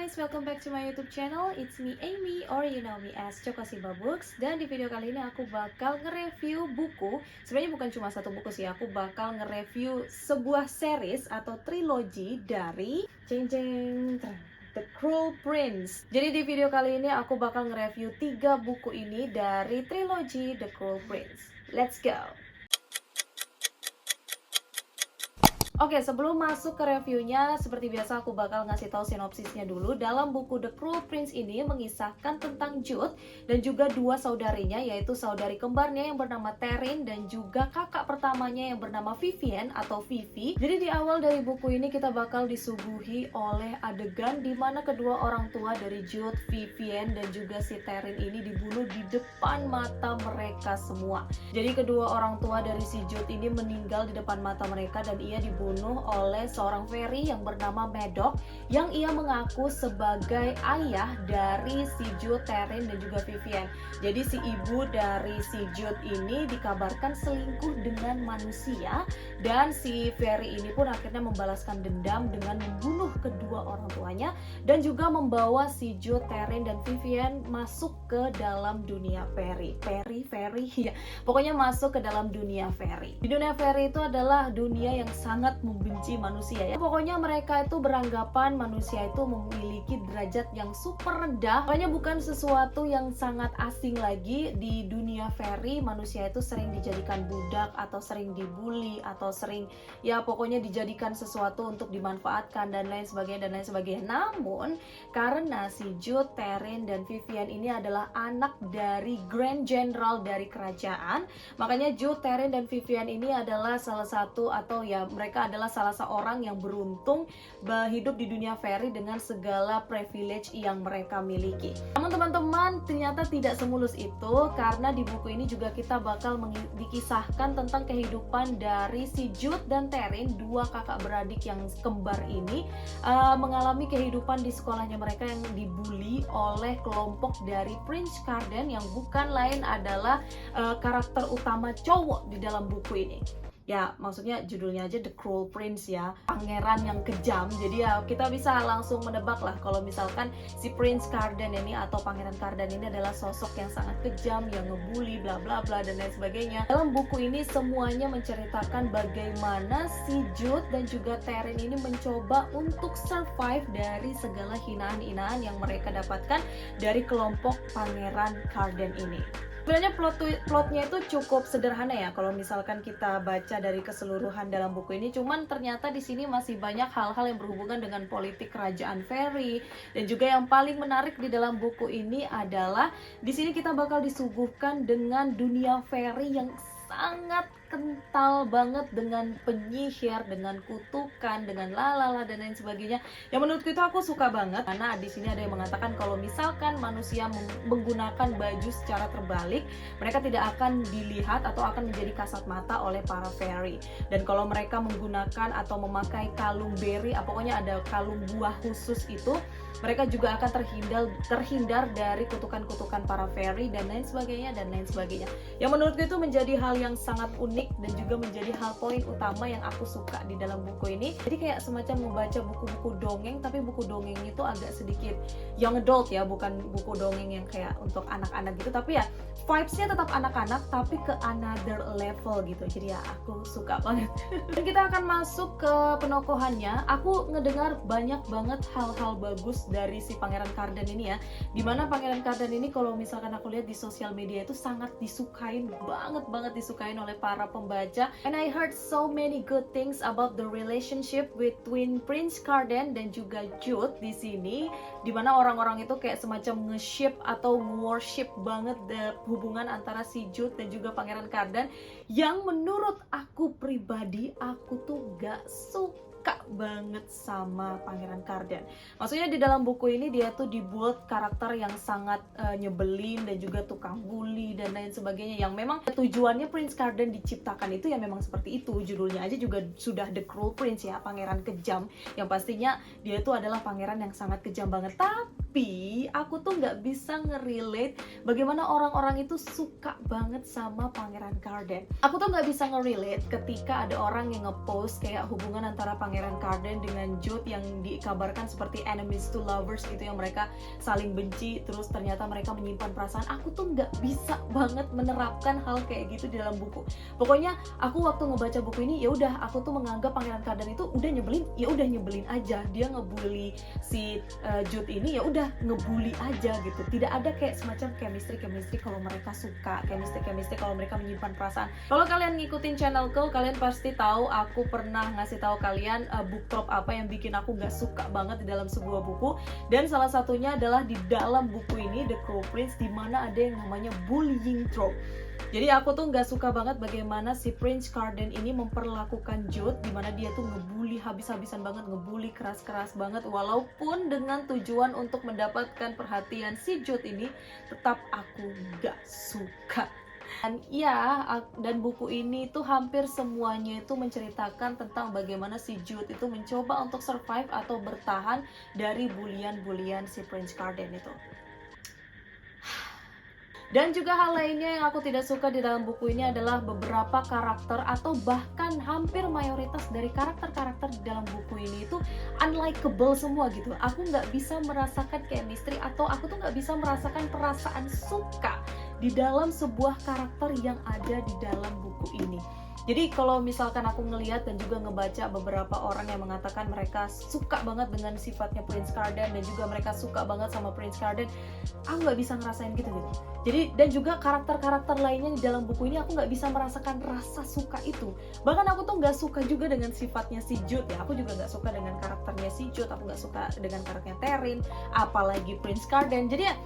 guys, welcome back to my YouTube channel. It's me Amy, or you know me as Chokosiba Books. Dan di video kali ini aku bakal nge-review buku. Sebenarnya bukan cuma satu buku sih, aku bakal nge-review sebuah series atau trilogi dari The Cruel Prince. Jadi di video kali ini aku bakal nge-review 3 buku ini dari trilogi The Cruel Prince. Let's go! Oke, sebelum masuk ke reviewnya, seperti biasa aku bakal ngasih tahu sinopsisnya dulu. Dalam buku The Cruel Prince ini mengisahkan tentang Jude dan juga 2 saudarinya, yaitu saudari kembarnya yang bernama Therin dan juga kakak pertamanya yang bernama Vivienne atau Vivi. Jadi di awal dari buku ini kita bakal disuguhi oleh adegan di mana kedua orang tua dari Jude, Vivienne dan juga si Therin ini dibunuh di depan mata mereka semua. Jadi kedua orang tua dari si Jude ini meninggal di depan mata mereka dan ia dibunuh oleh seorang fairy yang bernama Madoc yang ia mengaku sebagai ayah dari si Jude, Therin dan juga Vivienne. Jadi si ibu dari si Jude ini dikabarkan selingkuh dengan manusia dan si fairy ini pun akhirnya membalaskan dendam dengan membunuh kedua orang tuanya dan juga membawa si Jude, Therin dan Vivienne masuk ke dalam dunia fairy ya. Pokoknya masuk ke dalam dunia fairy. Di dunia fairy itu adalah dunia yang sangat membenci manusia ya. Pokoknya mereka itu beranggapan manusia itu memiliki derajat yang super rendah. Pokoknya bukan sesuatu yang sangat asing lagi di dunia fairy. Manusia itu sering dijadikan budak atau sering dibully atau sering ya pokoknya dijadikan sesuatu untuk dimanfaatkan dan lain sebagainya. Namun karena si Jude, Therin dan Vivienne ini adalah anak dari Grand General dari kerajaan, makanya Jude, Therin dan Vivienne ini adalah salah satu atau ya mereka adalah salah seorang yang beruntung hidup di dunia fairy dengan segala privilege yang mereka miliki. Namun teman-teman, ternyata tidak semulus itu karena di buku ini juga kita bakal dikisahkan tentang kehidupan dari si Jude dan Therin, 2 kakak beradik yang kembar ini mengalami kehidupan di sekolahnya mereka yang dibully oleh kelompok dari Prince Carden yang bukan lain adalah karakter utama cowok di dalam buku ini. Ya, maksudnya judulnya aja The Cruel Prince ya, pangeran yang kejam. Jadi ya kita bisa langsung menebak lah kalau misalkan si Prince Carden ini atau Pangeran Carden ini adalah sosok yang sangat kejam, yang ngebully bla bla bla dan lain sebagainya. Dalam buku ini semuanya menceritakan bagaimana si Jude dan juga Therin ini mencoba untuk survive dari segala hinaan-hinaan yang mereka dapatkan dari kelompok Pangeran Carden ini. Sebenarnya plotnya itu cukup sederhana ya kalau misalkan kita baca dari keseluruhan dalam buku ini. Cuman ternyata di sini masih banyak hal-hal yang berhubungan dengan politik kerajaan fairy. Dan juga yang paling menarik di dalam buku ini adalah di sini kita bakal disuguhkan dengan dunia fairy yang sangat kental banget dengan penyihir, dengan kutukan, dengan lalala dan lain sebagainya. Yang menurutku itu aku suka banget karena di sini ada yang mengatakan kalau misalkan manusia menggunakan baju secara terbalik, mereka tidak akan dilihat atau akan menjadi kasat mata oleh para fairy. Dan kalau mereka menggunakan atau memakai kalung berry, pokoknya ada kalung buah khusus itu, mereka juga akan terhindar dari kutukan-kutukan para fairy dan lain sebagainya. Yang menurutku itu menjadi hal yang sangat unik dan juga menjadi hal poin utama yang aku suka di dalam buku ini. Jadi kayak semacam membaca buku-buku dongeng, tapi buku dongeng itu agak sedikit young adult ya, bukan buku dongeng yang kayak untuk anak-anak gitu, tapi ya vibes-nya tetap anak-anak tapi ke another level gitu. Jadi ya aku suka banget. Dan kita akan masuk ke penokohannya. Aku ngedengar banyak banget hal-hal bagus dari si Pangeran Carden ini ya, dimana Pangeran Carden ini kalau misalkan aku lihat di sosial media itu sangat disukain banget disukain oleh para pembaca. And I heard so many good things about the relationship between Prince Carden dan juga Jude di sini, dimana orang-orang itu kayak semacam nge-ship atau worship banget hubungan antara si Jude dan juga Pangeran Carden, yang menurut aku pribadi aku tuh gak suka banget sama Pangeran Carden. Maksudnya di dalam buku ini dia tuh dibuat karakter yang sangat nyebelin dan juga tukang bully dan lain sebagainya, yang memang tujuannya Prince Carden diciptakan itu ya memang seperti itu. Judulnya aja juga sudah The Cruel Prince ya, pangeran kejam, yang pastinya dia itu adalah pangeran yang sangat kejam banget. Tapi Tapi aku tuh nggak bisa ngerelate bagaimana orang-orang itu suka banget sama Pangeran Carden. Aku tuh nggak bisa ngerelate ketika ada orang yang ngepost kayak hubungan antara Pangeran Carden dengan Jude yang dikabarkan seperti enemies to lovers gitu, yang mereka saling benci terus ternyata mereka menyimpan perasaan. Aku tuh nggak bisa banget menerapkan hal kayak gitu di dalam buku. Pokoknya aku waktu ngebaca buku ini ya udah, aku tuh menganggap Pangeran Carden itu udah nyebelin, ya udah nyebelin aja. Dia ngebully si Jude ini, ya udah ngebully aja gitu. Tidak ada kayak semacam chemistry kalau mereka suka, chemistry kalau mereka menyimpan perasaan. Kalau kalian ngikutin channelku, kalian pasti tahu aku pernah ngasih tahu kalian book trope apa yang bikin aku nggak suka banget di dalam sebuah buku, dan salah satunya adalah di dalam buku ini The Cruel Prince, di mana ada yang namanya bullying trope. Jadi aku tuh nggak suka banget bagaimana si Prince Carden ini memperlakukan Jude, dimana dia tuh ngebully habis-habisan banget, ngebully keras-keras banget, walaupun dengan tujuan untuk mendapatkan perhatian si Jude ini, tetap aku nggak suka. Dan ya, dan buku ini tuh hampir semuanya itu menceritakan tentang bagaimana si Jude itu mencoba untuk survive atau bertahan dari bulian-bulian si Prince Carden itu. Dan juga hal lainnya yang aku tidak suka di dalam buku ini adalah beberapa karakter atau bahkan hampir mayoritas dari karakter-karakter di dalam buku ini itu unlikable semua gitu. Aku nggak bisa merasakan chemistry atau aku tuh nggak bisa merasakan perasaan suka di dalam sebuah karakter yang ada di dalam buku ini. Jadi kalau misalkan aku ngelihat dan juga ngebaca beberapa orang yang mengatakan mereka suka banget dengan sifatnya Prince Carden dan juga mereka suka banget sama Prince Carden, aku nggak bisa ngerasain gitu. Jadi dan juga karakter-karakter lainnya di dalam buku ini aku nggak bisa merasakan rasa suka itu. Bahkan aku tuh nggak suka juga dengan sifatnya si Jude ya. Aku juga nggak suka dengan karakternya si Jude. Aku nggak suka dengan karakternya Terrine, apalagi Prince Carden. Jadi ya,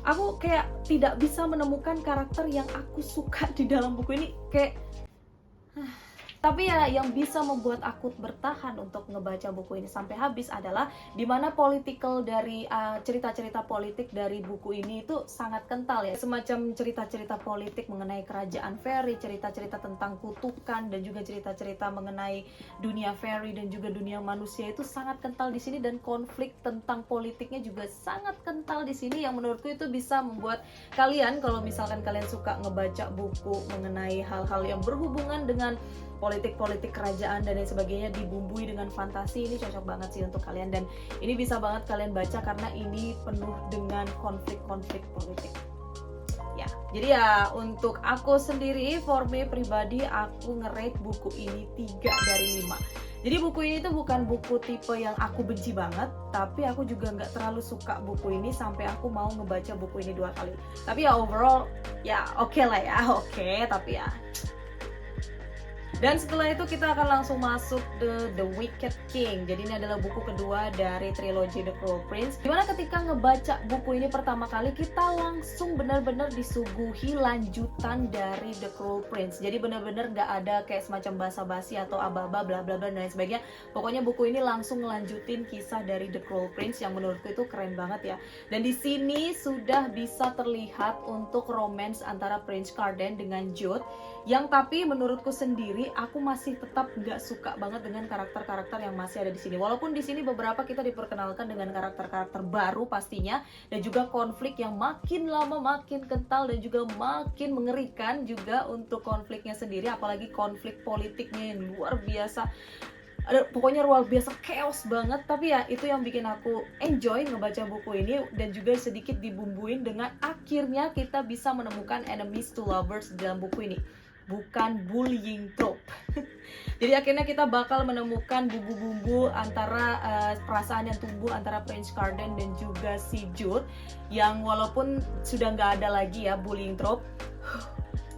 aku kayak tidak bisa menemukan karakter yang aku suka di dalam buku ini. Kayak tapi ya yang bisa membuat aku bertahan untuk ngebaca buku ini sampai habis adalah dimana political dari cerita-cerita politik dari buku ini itu sangat kental ya. Semacam cerita-cerita politik mengenai kerajaan fairy, cerita-cerita tentang kutukan, dan juga cerita-cerita mengenai dunia fairy dan juga dunia manusia itu sangat kental di sini, dan konflik tentang politiknya juga sangat kental di sini, yang menurutku itu bisa membuat kalian, kalau misalkan kalian suka ngebaca buku mengenai hal-hal yang berhubungan dengan politik-politik kerajaan dan lain sebagainya dibumbui dengan fantasi, ini cocok banget sih untuk kalian, dan ini bisa banget kalian baca karena ini penuh dengan konflik-konflik politik. Ya, jadi ya untuk aku sendiri, for me pribadi, aku nge-rate buku ini 3 dari 5. Jadi buku ini tuh bukan buku tipe yang aku benci banget, tapi aku juga nggak terlalu suka buku ini sampai aku mau ngebaca buku ini 2 kali. Tapi ya overall, ya oke lah ya, oke, tapi ya. Dan setelah itu kita akan langsung masuk ke The Wicked King. Jadi ini adalah buku kedua dari trilogi The Cruel Prince. Dimana ketika ngebaca buku ini pertama kali, kita langsung benar-benar disuguhi lanjutan dari The Cruel Prince. Jadi benar-benar nggak ada kayak semacam basa-basi atau aba-aba bla bla bla dan lain sebagainya. Pokoknya buku ini langsung ngelanjutin kisah dari The Cruel Prince yang menurutku itu keren banget ya. Dan di sini sudah bisa terlihat untuk romance antara Prince Carden dengan Jude, yang tapi menurutku sendiri aku masih tetap nggak suka banget dengan karakter-karakter yang masih ada di sini. Walaupun di sini beberapa kita diperkenalkan dengan karakter-karakter baru pastinya, dan juga konflik yang makin lama makin kental dan juga makin mengerikan juga untuk konfliknya sendiri, apalagi konflik politiknya yang luar biasa. Pokoknya luar biasa chaos banget. Tapi ya itu yang bikin aku enjoy ngebaca buku ini, dan juga sedikit dibumbuin dengan akhirnya kita bisa menemukan enemies to lovers di dalam buku ini, bukan bullying trope. Jadi akhirnya kita bakal menemukan bumbu-bumbu antara perasaan yang tumbuh antara Prince Carden dan juga si Jude, yang walaupun sudah nggak ada lagi ya bullying trope,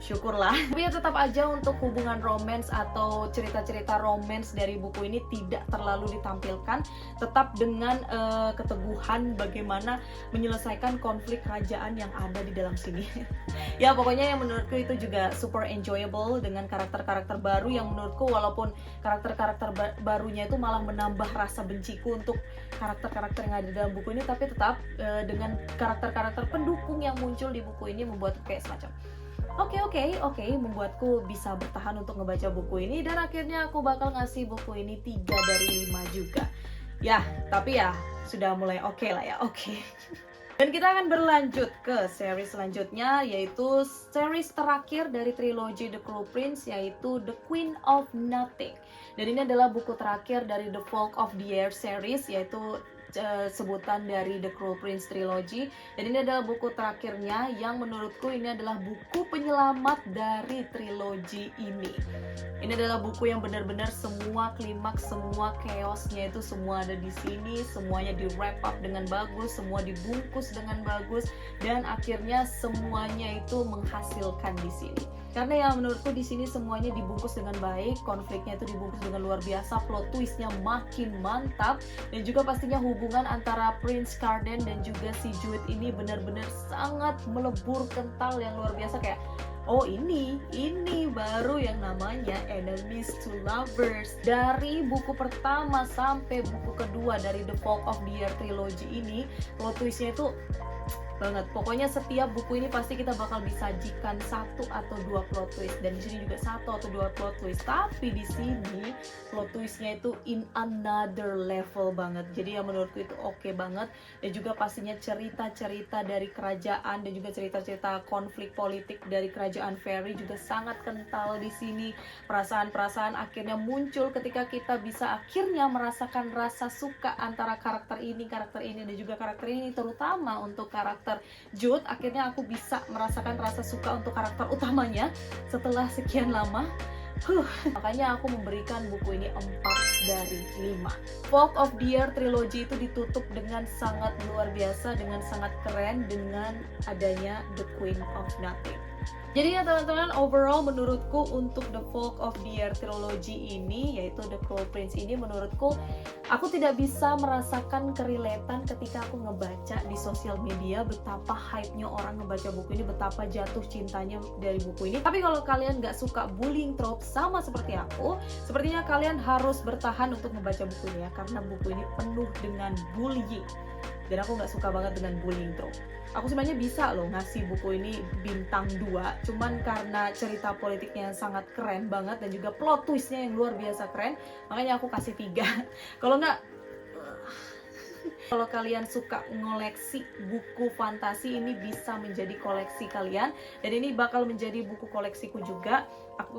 syukurlah. Tapi ya tetap aja untuk hubungan romance atau cerita-cerita romance dari buku ini tidak terlalu ditampilkan, tetap dengan keteguhan bagaimana menyelesaikan konflik kerajaan yang ada di dalam sini. Ya pokoknya yang menurutku itu juga super enjoyable dengan karakter-karakter baru, yang menurutku walaupun karakter-karakter barunya itu malah menambah rasa benciku untuk karakter-karakter yang ada di dalam buku ini, tapi tetap dengan karakter-karakter pendukung yang muncul di buku ini membuat kayak semacam Oke, membuatku bisa bertahan untuk ngebaca buku ini, dan akhirnya aku bakal ngasih buku ini 3 dari 5 juga. Ya, tapi ya sudah mulai oke lah ya, oke. Dan kita akan berlanjut ke series selanjutnya, yaitu series terakhir dari trilogi The Cruel Prince, yaitu The Queen of Nothing. Dan ini adalah buku terakhir dari The Folk of the Air series, yaitu sebutan dari The Cruel Prince Trilogy. Dan ini adalah buku terakhirnya yang menurutku ini adalah buku penyelamat dari trilogi ini. Ini adalah buku yang benar-benar semua klimaks, semua chaosnya itu semua ada di sini, semuanya di wrap up dengan bagus, semua dibungkus dengan bagus, dan akhirnya semuanya itu menghasilkan di sini. Karena ya menurutku di sini semuanya dibungkus dengan baik, konfliknya itu dibungkus dengan luar biasa, plot twistnya makin mantap, dan juga pastinya hubungan antara Prince Carden dan juga si Jude ini benar-benar sangat melebur kental yang luar biasa. Kayak oh ini baru yang namanya enemies to lovers. Dari buku pertama sampai buku kedua dari The Folk of the Air trilogy ini, plot twistnya itu banget. Pokoknya setiap buku ini pasti kita bakal disajikan 1 atau 2 plot twist, dan di sini juga 1 atau 2 plot twist. Tapi di sini plot twistnya itu in another level banget. Jadi yang menurutku itu oke banget. Dan juga pastinya cerita-cerita dari kerajaan dan juga cerita-cerita konflik politik dari kerajaan fairy juga sangat kental di sini. Perasaan-perasaan akhirnya muncul ketika kita bisa akhirnya merasakan rasa suka antara karakter ini dan juga karakter ini, terutama untuk karakter Jude. Akhirnya aku bisa merasakan rasa suka untuk karakter utamanya setelah sekian lama. Makanya aku memberikan buku ini 4 dari 5. Folk of the Air trilogy itu ditutup dengan sangat luar biasa, dengan sangat keren dengan adanya The Queen of Nothing. Jadi ya teman-teman, overall menurutku untuk The Folk of the Air trilogy ini, yaitu The Cruel Prince ini, menurutku aku tidak bisa merasakan kerelatean ketika aku ngebaca di sosial media betapa hype-nya orang ngebaca buku ini, betapa jatuh cintanya dari buku ini. Tapi kalau kalian gak suka bullying trope sama seperti aku, sepertinya kalian harus bertahan untuk membaca buku ini ya, karena buku ini penuh dengan bullying. Dan aku gak suka banget dengan bullying trope. Aku sebenarnya bisa loh ngasih buku ini bintang 2, cuman karena cerita politiknya yang sangat keren banget dan juga plot twistnya yang luar biasa keren, makanya aku kasih 3. Kalau nggak, kalau kalian suka ngoleksi buku fantasi, ini bisa menjadi koleksi kalian, dan ini bakal menjadi buku koleksiku juga.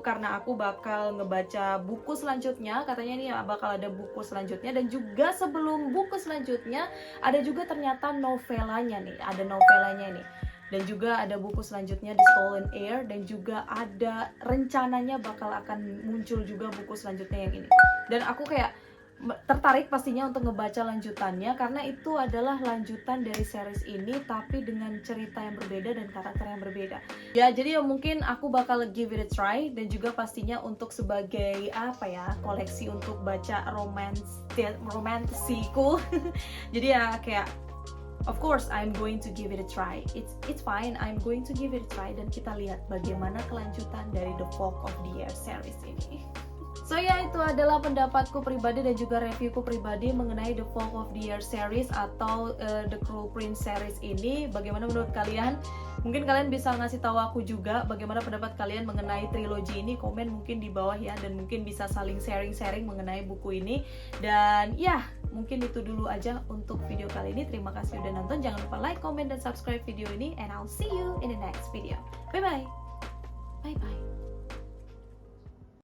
Karena aku bakal ngebaca buku selanjutnya, katanya ini bakal ada buku selanjutnya, dan juga sebelum buku selanjutnya ada juga ternyata novelanya nih, dan juga ada buku selanjutnya di Stolen Air, dan juga ada rencananya bakal akan muncul juga buku selanjutnya yang ini. Dan aku kayak tertarik pastinya untuk ngebaca lanjutannya, karena itu adalah lanjutan dari series ini tapi dengan cerita yang berbeda dan karakter yang berbeda. Ya, jadi ya mungkin aku bakal give it a try, dan juga pastinya untuk sebagai koleksi untuk baca romansiku. Jadi ya kayak of course I'm going to give it a try. It's fine, I'm going to give it a try, dan kita lihat bagaimana kelanjutan dari The Folk of the Air series ini. So ya, itu adalah pendapatku pribadi dan juga reviewku pribadi mengenai The Folk of the Air series atau The Cruel Prince series ini. Bagaimana menurut kalian? Mungkin kalian bisa ngasih tahu aku juga bagaimana pendapat kalian mengenai trilogi ini. Komen mungkin di bawah ya, dan mungkin bisa saling sharing-sharing mengenai buku ini. Dan ya, mungkin itu dulu aja untuk video kali ini. Terima kasih udah nonton. Jangan lupa like, comment, dan subscribe video ini. And I'll see you in the next video. Bye-bye. Bye-bye.